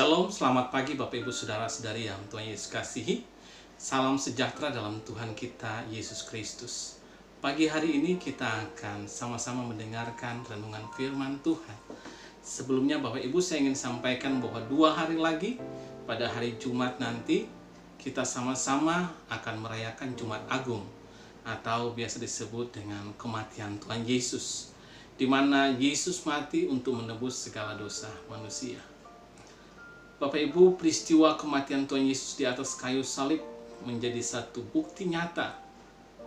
Shalom, selamat pagi Bapak Ibu Saudara-saudari yang Tuhan Yesus kasihi. Salam sejahtera dalam Tuhan kita Yesus Kristus. Pagi hari ini kita akan sama-sama mendengarkan renungan firman Tuhan. Sebelumnya Bapak Ibu, saya ingin sampaikan bahwa 2 hari lagi pada hari Jumat nanti kita sama-sama akan merayakan Jumat Agung atau biasa disebut dengan kematian Tuhan Yesus, di mana Yesus mati untuk menebus segala dosa manusia. Bapak Ibu, peristiwa kematian Tuhan Yesus di atas kayu salib menjadi satu bukti nyata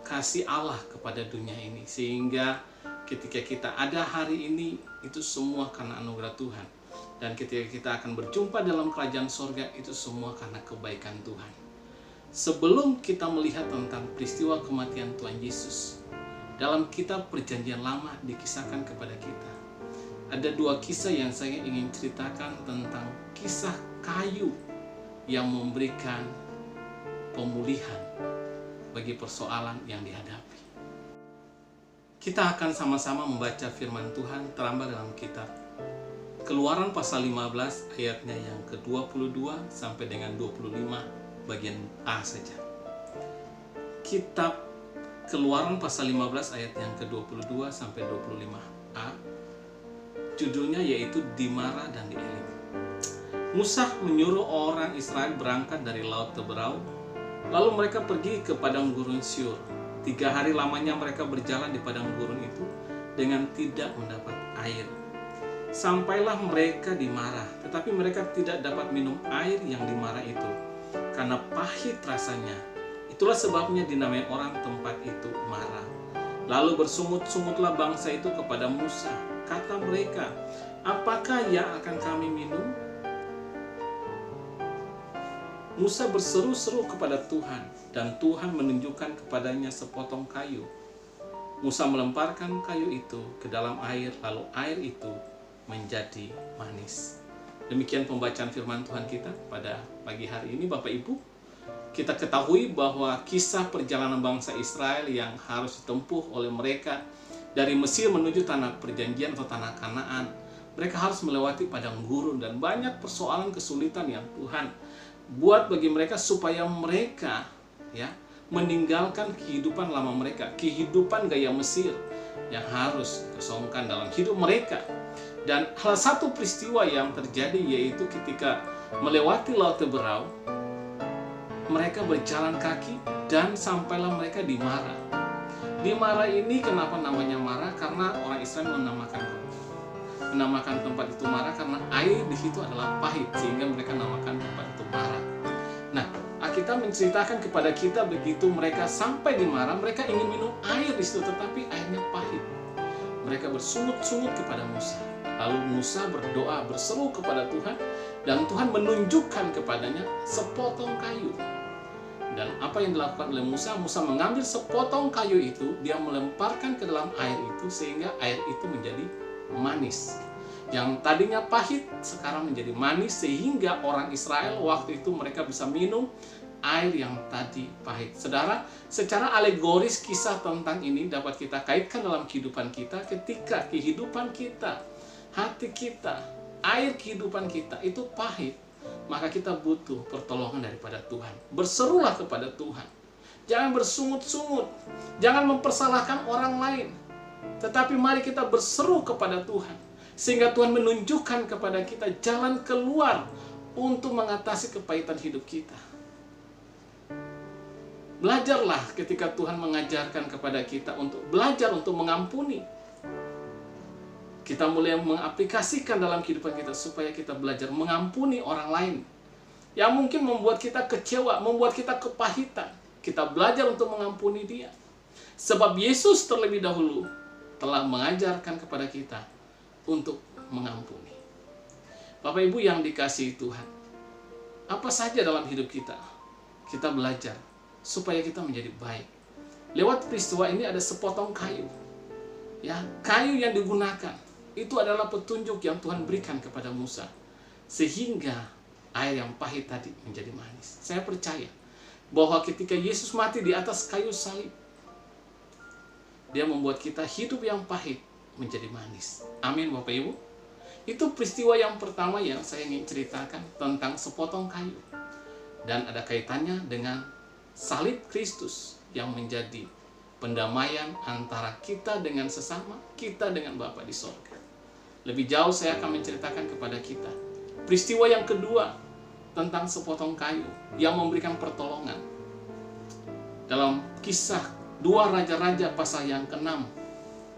kasih Allah kepada dunia ini. Sehingga ketika kita ada hari ini, itu semua karena anugerah Tuhan. Dan ketika kita akan berjumpa dalam kerajaan sorga, itu semua karena kebaikan Tuhan. Sebelum kita melihat tentang peristiwa kematian Tuhan Yesus, dalam kitab Perjanjian Lama dikisahkan kepada kita. Ada 2 kisah yang saya ingin ceritakan tentang kisah kayu yang memberikan pemulihan bagi persoalan yang dihadapi. Kita akan sama-sama membaca firman Tuhan terambil dalam kitab Keluaran pasal 15 ayatnya yang ke-22 sampai dengan 25 bagian A saja. Kitab Keluaran pasal 15 ayat yang ke-22 sampai 25a. Judulnya yaitu Dimara dan Dielim. Musa menyuruh orang Israel berangkat dari Laut Teberau, lalu mereka pergi ke padang gurun Syur. 3 hari lamanya mereka berjalan di padang gurun itu dengan tidak mendapat air. Sampailah mereka di Marah, tetapi mereka tidak dapat minum air yang di Marah itu, karena pahit rasanya. Itulah sebabnya dinamai orang tempat itu Marah. Lalu bersungut-sungutlah bangsa itu kepada Musa. Kata mereka, apakah yang akan kami minum? Musa berseru-seru kepada Tuhan, dan Tuhan menunjukkan kepadanya sepotong kayu. Musa melemparkan kayu itu ke dalam air, lalu air itu menjadi manis. Demikian pembacaan firman Tuhan kita pada pagi hari ini, Bapak Ibu. Kita ketahui bahwa kisah perjalanan bangsa Israel yang harus ditempuh oleh mereka dari Mesir menuju tanah perjanjian atau tanah Kanaan, mereka harus melewati padang gurun dan banyak persoalan kesulitan yang Tuhan buat bagi mereka supaya mereka meninggalkan kehidupan lama mereka, kehidupan gaya Mesir yang harus disongkan dalam hidup mereka. Dan salah satu peristiwa yang terjadi yaitu ketika melewati Laut Teberau, mereka berjalan kaki dan sampailah mereka di Marah. Di Marah ini kenapa namanya Marah? Karena orang Israel menamakan tempat itu Marah karena air di situ adalah pahit, sehingga mereka namakan tempat itu Marah. Nah, Alkitab menceritakan kepada kita begitu mereka sampai di Marah, mereka ingin minum air di situ, tetapi airnya pahit. Mereka bersungut-sungut kepada Musa. Lalu Musa berdoa, berseru kepada Tuhan, dan Tuhan menunjukkan kepadanya sepotong kayu. Dan apa yang dilakukan oleh Musa? Musa mengambil sepotong kayu itu, dia melemparkan ke dalam air itu, sehingga air itu menjadi manis. Yang tadinya pahit, sekarang menjadi manis, sehingga orang Israel waktu itu mereka bisa minum air yang tadi pahit. Saudara, secara alegoris kisah tentang ini dapat kita kaitkan dalam kehidupan kita. Ketika kehidupan kita, hati kita, air kehidupan kita itu pahit, maka kita butuh pertolongan daripada Tuhan. Berserulah kepada Tuhan. Jangan bersungut-sungut. Jangan mempersalahkan orang lain. Tetapi mari kita berseru kepada Tuhan. Sehingga Tuhan menunjukkan kepada kita jalan keluar untuk mengatasi kepahitan hidup kita. Belajarlah ketika Tuhan mengajarkan kepada kita untuk belajar untuk mengampuni. Kita mulai mengaplikasikan dalam kehidupan kita supaya kita belajar mengampuni orang lain yang mungkin membuat kita kecewa, membuat kita kepahitan. Kita belajar untuk mengampuni dia. Sebab Yesus terlebih dahulu telah mengajarkan kepada kita untuk mengampuni. Bapak Ibu yang dikasihi Tuhan, apa saja dalam hidup kita, kita belajar supaya kita menjadi baik. Lewat peristiwa ini ada sepotong kayu. Kayu yang digunakan itu adalah petunjuk yang Tuhan berikan kepada Musa, sehingga air yang pahit tadi menjadi manis. Saya percaya bahwa ketika Yesus mati di atas kayu salib, Dia membuat kita hidup yang pahit menjadi manis. Amin Bapak Ibu. Itu peristiwa yang pertama yang saya ingin ceritakan tentang sepotong kayu. Dan ada kaitannya dengan salib Kristus yang menjadi pendamaian antara kita dengan sesama, kita dengan Bapa di sorga. Lebih jauh saya akan menceritakan kepada kita peristiwa yang kedua tentang sepotong kayu yang memberikan pertolongan. Dalam kisah 2 Raja-Raja pasal yang ke-6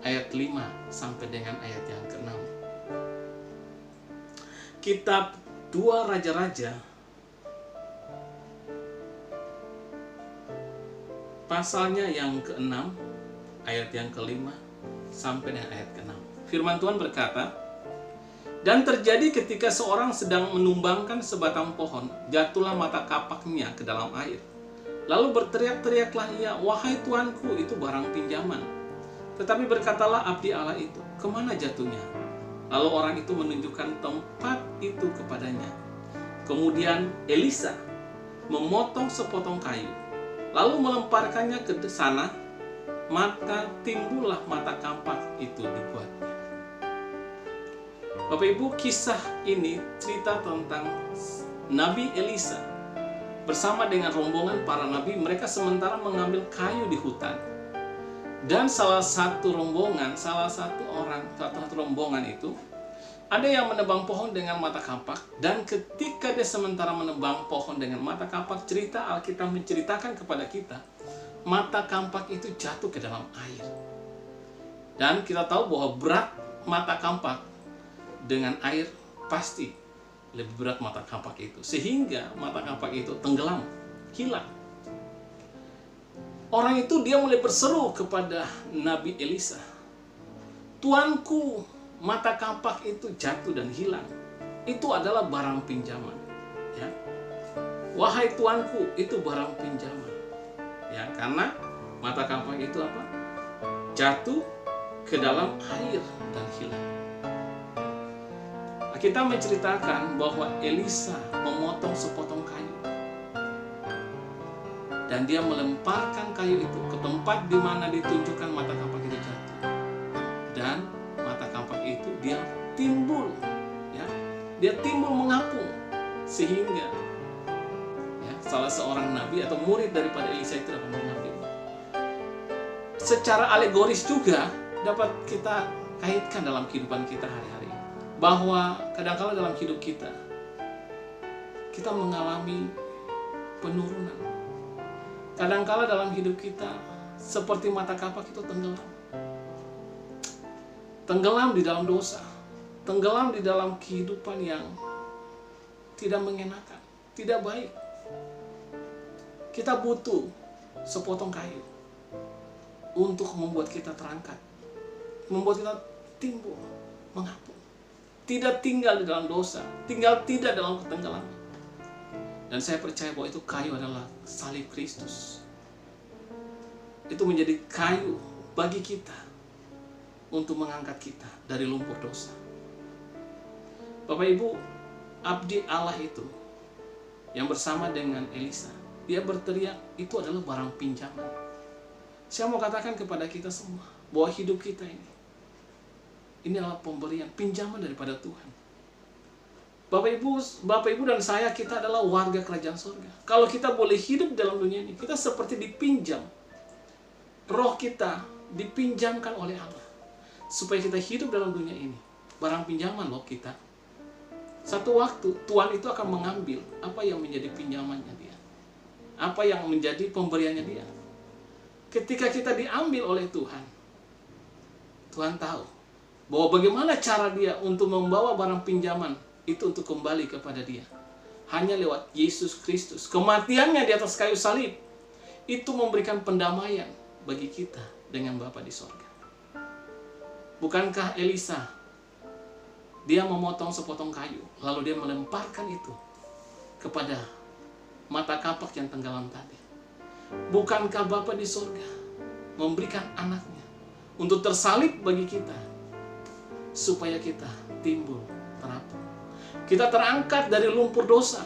ayat 5 sampai dengan ayat yang ke-6. Kitab 2 Raja-Raja pasalnya yang ke-6 ayat yang ke-5 sampai dengan ayat ke-6. Firman Tuhan berkata, "Dan terjadi ketika seorang sedang menumbangkan sebatang pohon, jatuhlah mata kapaknya ke dalam air. Lalu berteriak-teriaklah ia, 'Wahai Tuanku, itu barang pinjaman.' Tetapi berkatalah abdi Allah itu, 'Kemana jatuhnya?' Lalu orang itu menunjukkan tempat itu kepadanya. Kemudian Elisa memotong sepotong kayu, lalu melemparkannya ke sana, maka timbullah mata kampak itu dibuatnya." Bapak Ibu, kisah ini cerita tentang Nabi Elisa bersama dengan rombongan para nabi. Mereka sementara mengambil kayu di hutan. Dan salah satu rombongan itu, ada yang menebang pohon dengan mata kampak. Dan ketika dia sementara menebang pohon dengan mata kampak, cerita Alkitab menceritakan kepada kita, mata kampak itu jatuh ke dalam air. Dan kita tahu bahwa berat mata kampak dengan air pasti lebih berat mata kampak itu. Sehingga mata kampak itu tenggelam, hilang. Orang itu dia mulai berseru kepada Nabi Elisa, "Tuanku, mata kampak itu jatuh dan hilang. Itu adalah barang pinjaman." Ya. "Wahai Tuanku, itu barang pinjaman." Ya, karena mata kampak itu apa? Jatuh ke dalam air dan hilang. Kita menceritakan bahwa Elisa memotong sepotong kayu. Dan dia melemparkan kayu itu ke tempat di mana ditunjukkan mata kampak itu jatuh. Dan mata kampak itu dia timbul, ya, dia timbul mengapung, sehingga ya, salah seorang nabi atau murid daripada Elisa itu dapat mengambil. Secara alegoris juga dapat kita kaitkan dalam kehidupan kita hari-hari, bahwa kadang-kala dalam hidup kita mengalami penurunan. Kadang-kala dalam hidup kita seperti mata kapak itu tenggelam. Tenggelam di dalam dosa. Tenggelam di dalam kehidupan yang tidak mengenakan, tidak baik. Kita butuh sepotong kayu untuk membuat kita terangkat, membuat kita timbul, mengapung. Tidak tinggal di dalam dosa, tidak dalam ketenggelaman. Dan saya percaya bahwa itu kayu adalah salib Kristus. Itu menjadi kayu bagi kita untuk mengangkat kita dari lumpur dosa. Bapak Ibu, abdi Allah itu yang bersama dengan Elisa, dia berteriak, itu adalah barang pinjaman. Saya mau katakan kepada kita semua bahwa hidup kita ini adalah pemberian, pinjaman daripada Tuhan. Bapak Ibu dan saya, kita adalah warga kerajaan surga. Kalau kita boleh hidup dalam dunia ini, kita seperti dipinjam. Roh kita dipinjamkan oleh Allah supaya kita hidup dalam dunia ini. Barang pinjaman loh kita. Satu waktu Tuhan itu akan mengambil apa yang menjadi pinjamannya dia, apa yang menjadi pemberiannya dia. Ketika kita diambil oleh Tuhan, Tuhan tahu bahwa bagaimana cara dia untuk membawa barang pinjaman itu untuk kembali kepada dia. Hanya lewat Yesus Kristus. Kematiannya di atas kayu salib itu memberikan pendamaian bagi kita dengan Bapa di sorga. Bukankah Elisa, dia memotong sepotong kayu, lalu dia melemparkan itu kepada mata kapak yang tenggelam tadi. Bukankah Bapa di sorga memberikan anaknya untuk tersalib bagi kita, supaya kita timbul, terapung. Kita terangkat dari lumpur dosa.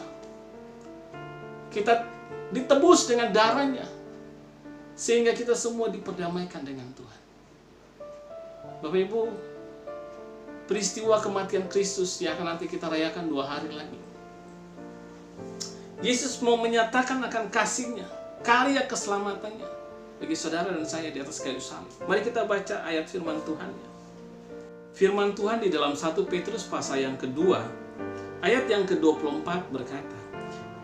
Kita ditebus dengan darahnya, sehingga kita semua diperdamaikan dengan Tuhan. Bapak Ibu, peristiwa kematian Kristus yang akan nanti kita rayakan 2 hari lagi. Yesus mau menyatakan akan kasih-Nya, karya keselamatannya bagi saudara dan saya di atas kayu salib. Mari kita baca ayat firman Tuhan-Nya. Firman Tuhan di dalam 1 Petrus pasal yang kedua, ayat yang ke-24 berkata,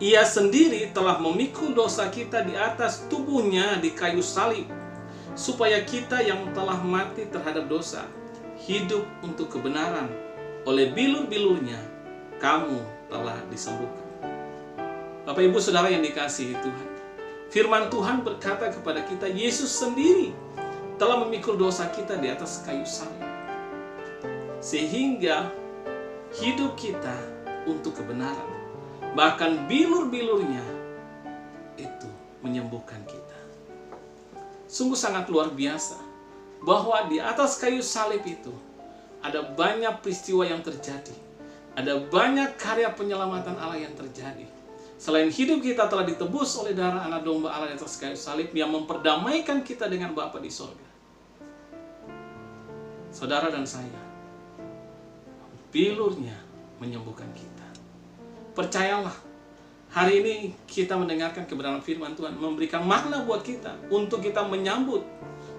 Ia sendiri telah memikul dosa kita di atas tubuh-Nya di kayu salib, supaya kita yang telah mati terhadap dosa, hidup untuk kebenaran. Oleh bilur-bilur-Nya, kamu telah disembuhkan. Bapak Ibu Saudara yang dikasihi Tuhan, firman Tuhan berkata kepada kita, Yesus sendiri telah memikul dosa kita di atas kayu salib, sehingga hidup kita untuk kebenaran. Bahkan bilur-bilur-Nya itu menyembuhkan kita. Sungguh sangat luar biasa bahwa di atas kayu salib itu ada banyak peristiwa yang terjadi. Ada banyak karya penyelamatan Allah yang terjadi. Selain hidup kita telah ditebus oleh darah anak domba Allah di atas kayu salib yang memperdamaikan kita dengan Bapa di sorga. Saudara dan saya, bilur-Nya menyembuhkan kita. Percayalah, hari ini kita mendengarkan kebenaran firman Tuhan, memberikan makna buat kita untuk kita menyambut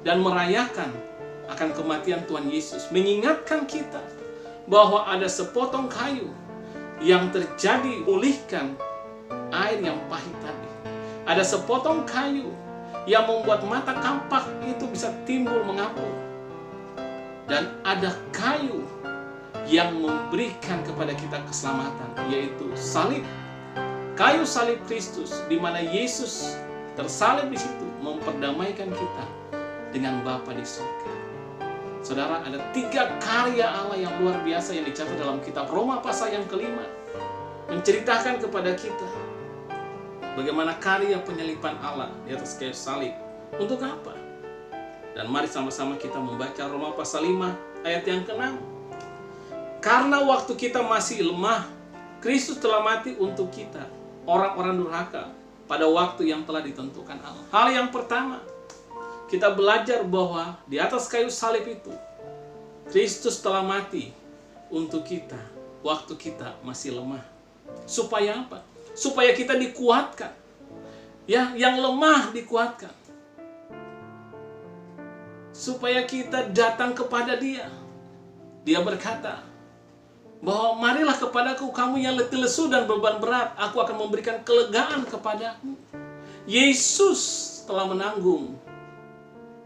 dan merayakan akan kematian Tuhan Yesus. Mengingatkan kita bahwa ada sepotong kayu yang terjadi pulihkan air yang pahit tadi. Ada sepotong kayu yang membuat mata kampak itu bisa timbul mengapung. Dan ada kayu yang memberikan kepada kita keselamatan, yaitu salib. Kayu salib Kristus, di mana Yesus tersalib di situ, memperdamaikan kita dengan Bapa di surga. Saudara, ada 3 karya Allah yang luar biasa yang dicatat dalam kitab Roma pasal yang kelima, menceritakan kepada kita bagaimana karya penyalipan Allah di atas kayu salib. Untuk apa? Dan mari sama-sama kita membaca Roma pasal 5 ayat yang ke-6. Karena waktu kita masih lemah, Kristus telah mati untuk kita, orang-orang durhaka, pada waktu yang telah ditentukan Allah. Hal yang pertama, kita belajar bahwa di atas kayu salib itu, Kristus telah mati untuk kita, waktu kita masih lemah. Supaya apa? Supaya kita dikuatkan. Ya, yang lemah dikuatkan. Supaya kita datang kepada Dia. Dia berkata bahwa marilah kepadaku kamu yang letih lesu dan beban berat, aku akan memberikan kelegaan kepadamu. Yesus telah menanggung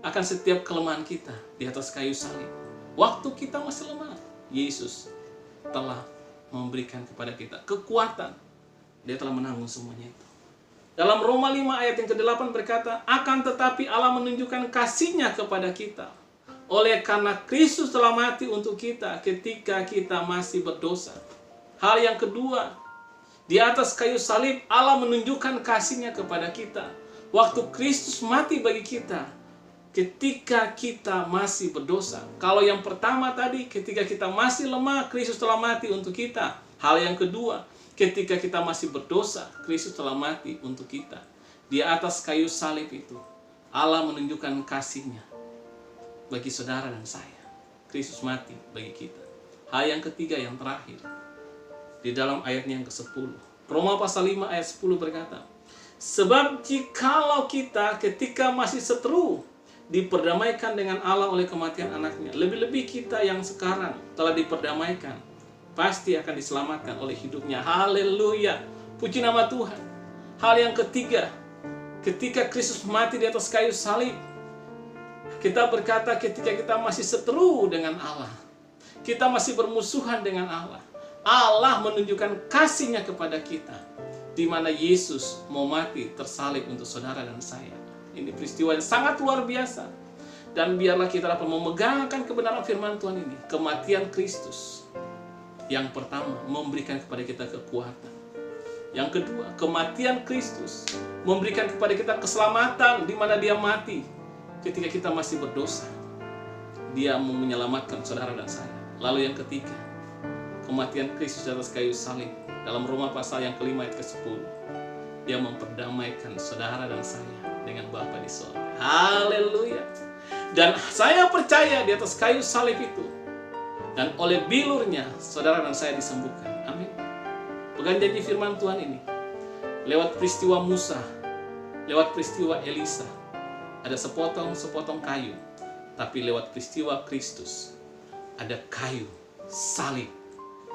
akan setiap kelemahan kita di atas kayu salib. Waktu kita masih lemah, Yesus telah memberikan kepada kita kekuatan. Dia telah menanggung semuanya itu. Dalam Roma 5 ayat yang ke-8 berkata, akan tetapi Allah menunjukkan kasih-Nya kepada kita, oleh karena Kristus telah mati untuk kita ketika kita masih berdosa. Hal yang kedua, di atas kayu salib Allah menunjukkan kasih-Nya kepada kita. Waktu Kristus mati bagi kita ketika kita masih berdosa. Kalau yang pertama tadi, ketika kita masih lemah, Kristus telah mati untuk kita. Hal yang kedua, ketika kita masih berdosa, Kristus telah mati untuk kita. Di atas kayu salib itu, Allah menunjukkan kasih-Nya bagi saudara dan saya. Kristus mati bagi kita. Hal yang ketiga, yang terakhir, di dalam ayatnya yang ke-10. Roma pasal 5 ayat 10 berkata, sebab jikalau kita ketika masih seteru diperdamaikan dengan Allah oleh kematian anaknya, lebih-lebih kita yang sekarang telah diperdamaikan pasti akan diselamatkan oleh hidupnya. Haleluya, puji nama Tuhan. Hal yang ketiga, ketika Kristus mati di atas kayu salib, kita berkata ketika kita masih seteru dengan Allah, kita masih bermusuhan dengan Allah, Allah menunjukkan kasih-Nya kepada kita, di mana Yesus mau mati tersalib untuk saudara dan saya. Ini peristiwa yang sangat luar biasa. Dan biarlah kita dapat memegangkan kebenaran firman Tuhan ini. Kematian Kristus, yang pertama, memberikan kepada kita kekuatan. Yang kedua, kematian Kristus memberikan kepada kita keselamatan, di mana Dia mati ketika kita masih berdosa. Dia mau menyelamatkan saudara dan saya. Lalu yang ketiga, kematian Kristus di atas kayu salib. Dalam Roma pasal yang kelima ayat ke-10, Dia memperdamaikan saudara dan saya dengan Bapa di surga. Haleluya. Dan saya percaya di atas kayu salib itu, Dan oleh bilurnya, saudara dan saya disembuhkan. Amin. Pegang janji firman Tuhan ini. Lewat peristiwa Musa, lewat peristiwa Elisa, ada sepotong kayu. Tapi lewat peristiwa Kristus, ada kayu salib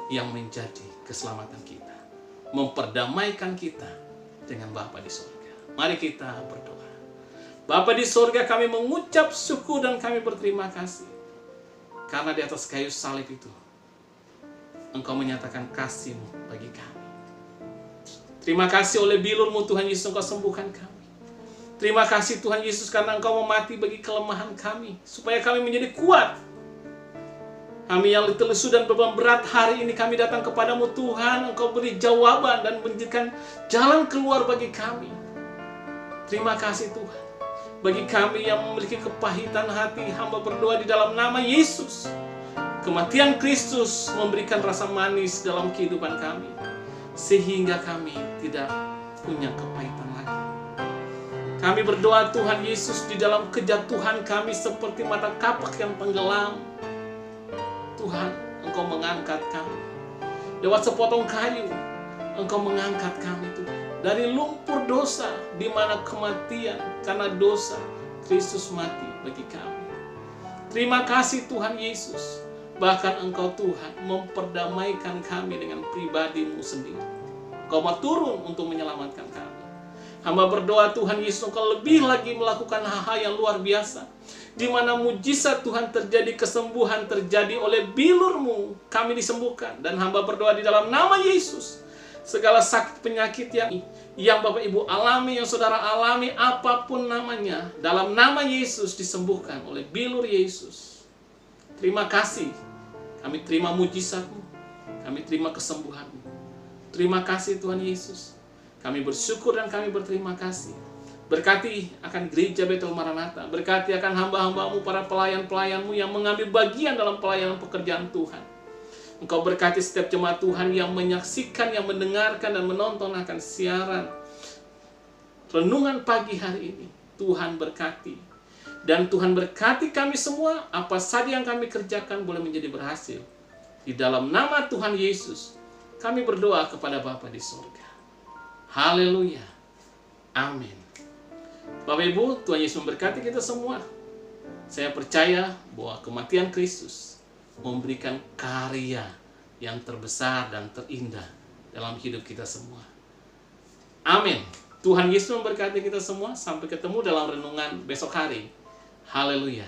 yang menjadi keselamatan kita, memperdamaikan kita dengan Bapa di surga. Mari kita berdoa. Bapa di surga, kami mengucap syukur dan kami berterima kasih. Karena di atas kayu salib itu, Engkau menyatakan kasih-Mu bagi kami. Terima kasih oleh bilur-Mu Tuhan Yesus, Engkau sembuhkan kami. Terima kasih Tuhan Yesus karena Engkau memati bagi kelemahan kami, supaya kami menjadi kuat. Kami yang letih lesu dan beban berat, hari ini kami datang kepadamu Tuhan. Engkau beri jawaban dan menjadikan jalan keluar bagi kami. Terima kasih Tuhan. Bagi kami yang memiliki kepahitan hati, hamba berdoa di dalam nama Yesus. Kematian Kristus memberikan rasa manis dalam kehidupan kami, sehingga kami tidak punya kepahitan lagi. Kami berdoa Tuhan Yesus, di dalam kejatuhan kami seperti mata kapak yang tenggelam. Tuhan, Engkau mengangkat kami. Lewat sepotong kayu, Engkau mengangkat kami Tuhan. Dari lumpur dosa, di mana kematian karena dosa, Kristus mati bagi kami. Terima kasih Tuhan Yesus. Bahkan Engkau Tuhan memperdamaikan kami dengan pribadi-Mu sendiri. Engkau mau turun untuk menyelamatkan kami. Hamba berdoa Tuhan Yesus, Engkau lebih lagi melakukan hal-hal yang luar biasa, di mana mujizat Tuhan terjadi, kesembuhan terjadi oleh bilur-Mu, kami disembuhkan. Dan hamba berdoa di dalam nama Yesus, segala sakit penyakit yang Bapak Ibu alami, yang saudara alami, apapun namanya, dalam nama Yesus disembuhkan oleh bilur Yesus. Terima kasih. Kami terima mujizat-Mu, kami terima kesembuhan-Mu. Terima kasih Tuhan Yesus. Kami bersyukur dan kami berterima kasih. Berkati akan gereja Betel Maranatha, berkati akan hamba-hamba-Mu, para pelayan-pelayan-Mu yang mengambil bagian dalam pelayanan pekerjaan Tuhan. Engkau berkati setiap jemaat Tuhan yang menyaksikan, yang mendengarkan dan menonton akan siaran renungan pagi hari ini. Tuhan berkati. Dan Tuhan berkati kami semua, apa saja yang kami kerjakan boleh menjadi berhasil. Di dalam nama Tuhan Yesus, kami berdoa kepada Bapa di surga. Haleluya. Amin. Bapak Ibu, Tuhan Yesus memberkati kita semua. Saya percaya bahwa kematian Kristus memberikan karya yang terbesar dan terindah dalam hidup kita semua. Amin. Tuhan Yesus memberkati kita semua. Sampai ketemu dalam renungan besok hari. Haleluya.